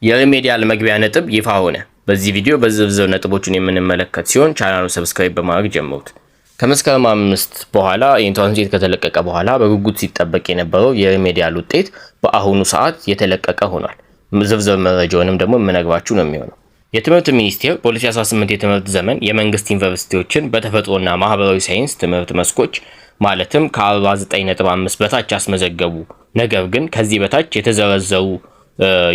የሪሜዲያል መግቢያ ነጥብ ይፋ ሆነ። በዚህ ቪዲዮ በዝርዝር ነጥቦችን የምንመለከት ሲሆን ቻናሉን ሰብስክራይብ በማድረግ ጀምሩት። ከመስከረም 5 በኋላ የኢንትራንስ ውጤት ከተለቀቀ በኋላ በጉጉት ሲጠበቅ የነበረው የሪሜዲያል ውጤት በአሁኑ ሰዓት የተለቀቀ ሆኗል። ዝርዝር መረጃውንም ደግሞ የምነግራችሁ ነው የሚሆነው። የትምህርት ሚኒስቴር በ2018 የትምህርት ዘመን የመንግስት ዩኒቨርሲቲዎችን በተፈጥሮና ማህበራዊ ሳይንስ ትምህርት መስኮች ማለትም ከ49.5 በታች ያስመዘገቡ ነገር ግን ከዚህ በታች የተዘረዘሩ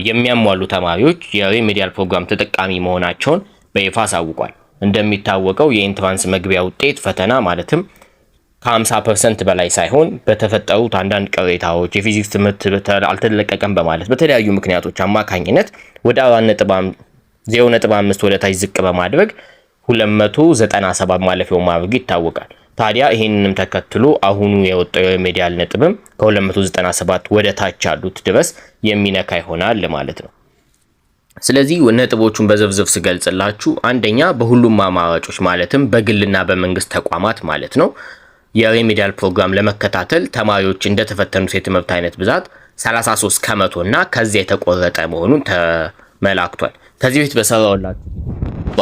የሚያሟሉ ተማሪዎች የሪሜዲያል ፕሮግራም ተጠቃሚ መሆናቸውን በይፋ አሳውቋል። እንደሚታወቀው የኢንትራንስ መግቢያ ውጤት ፈተና ማለትም ከ50% በላይ ሳይሆን በተፈጠሩት አንዳንድ ቅሬታዎች የፊዚክስ ትምህርት አልተለቀቀም በማለት በተለያዩ ምክንያቶች አማካኝነት ወደ 0.5 ወደ ታች ዝቅ በማድረግ 297 ማለፊያው ማድረግ ይታወቃል። ታዲያ ይሄንንም ተከትሎ አሁኑ የወጣው የሪሜዲያል ነጥብም ከ297 ወደ ታች ያሉት ድረስ የሚነካ ይሆናል ማለት ነው። ስለዚህ ነጥቦቹን በዝርዝር ስገልጽላችሁ አንደኛ በሁሉም አማራጮች ማለትም በግልና በመንግስት ተቋማት ማለት ነው የሪሜዲያል ፕሮግራም ለመከታተል ተማሪዎች እንደተፈተኑት የትምህርት አይነት ብዛት 33 ከመቶ እና ከዚያ የተቆረጠ መሆኑን ተመላክቷል። ከዚህ በፊት በሰራውላችሁ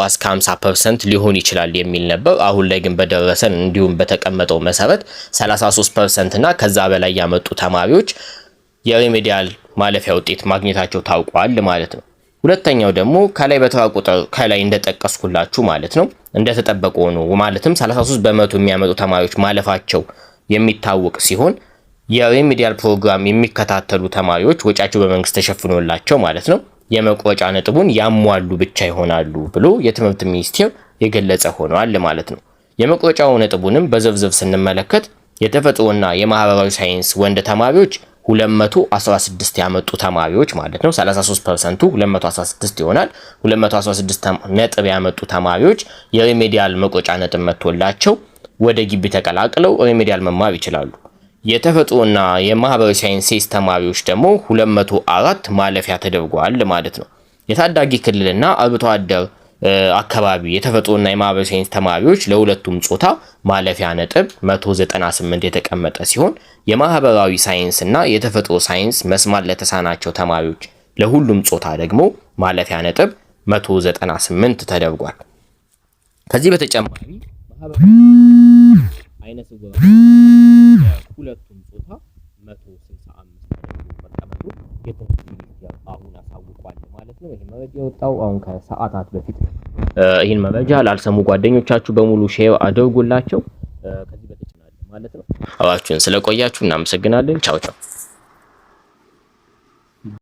እስከ 50% ሊሆን ይችላል የሚል ነበር። አሁን ላይ ግን በደረሰን እንዲሁም በተቀመጠው መሰረት 33% እና ከዛ በላይ ያመጡ ተማሪዎች የሪሜዲያል ማለፊያ ውጤት ማግኘታቸው ታውቋል ማለት ነው። ሁለተኛው ደግሞ ከላይ በተራ ቁጥር ከላይ እንደጠቀስኩላችሁ ማለት ነው እንደተጠበቀው ነው ማለትም 33 በመቶ የሚያመጡ ተማሪዎች ማለፋቸው የሚታወቅ ሲሆን የሪሜዲያል ፕሮግራም የሚከታተሉ ተማሪዎች ወጪያቸው በመንግስት ተሸፍኖላቸው ማለት ነው የመቆጫ ነጥቡን ያሟሉ ብቻ ይሆናሉ ብሎ የትምህርት ሚኒስቴር የገለጸ ሆኗል ማለት ነው። የመቆጫው ነጥቡንም በዝርዝር ስንመለከት የተፈጥሮና የማህበራዊ ሳይንስ ወንድ ተማሪዎች 216 ያመጡ ተማሪዎች ማለት ነው 33% 216 ይሆናል። 216 ነጥብ ያመጡ ተማሪዎች የሪሜዲያል መቆጫ ነጥብ መጥቶላቸው ወደ ግቢ ተቀላቅለው ሪሜዲያል መማር ይችላሉ። የተፈጥሮና የማህበራዊ ሳይንስ ተማሪዎች ደግሞ 204 ማለፊያ ተደርጓል ማለት ነው። የታዳጊ ክልልና አርብቶ አደር አካባቢ የተፈጥሮና የማህበራዊ ሳይንስ ተማሪዎች ለሁለቱም ጾታ ማለፊያ ነጥብ 198 የተቀመጠ ሲሆን የማህበራዊ ሳይንስ እና የተፈጥሮ ሳይንስ መስማት ለተሳናቸው ተማሪዎች ለሁሉም ጾታ ደግሞ ማለፊያ ነጥብ 198 ተደርጓል። ከዚህ በተጨማሪ ማህበራዊ አይነ ስውራን ሁለቱም ጾታ 165 መቀመጡ የትምህርት ሚኒስቴር አሁን አሳውቋል ማለት ነው። ይሄ መረጃ የወጣው አሁን ከሰዓታት በፊት ይሄን መረጃ ላልሰሙ ጓደኞቻችሁ በሙሉ ሼር አድርጉላቸው። ከዚህ በተጨማሪ ማለት ነው አባችሁን ስለቆያችሁ እናመሰግናለን። ቻው ቻው።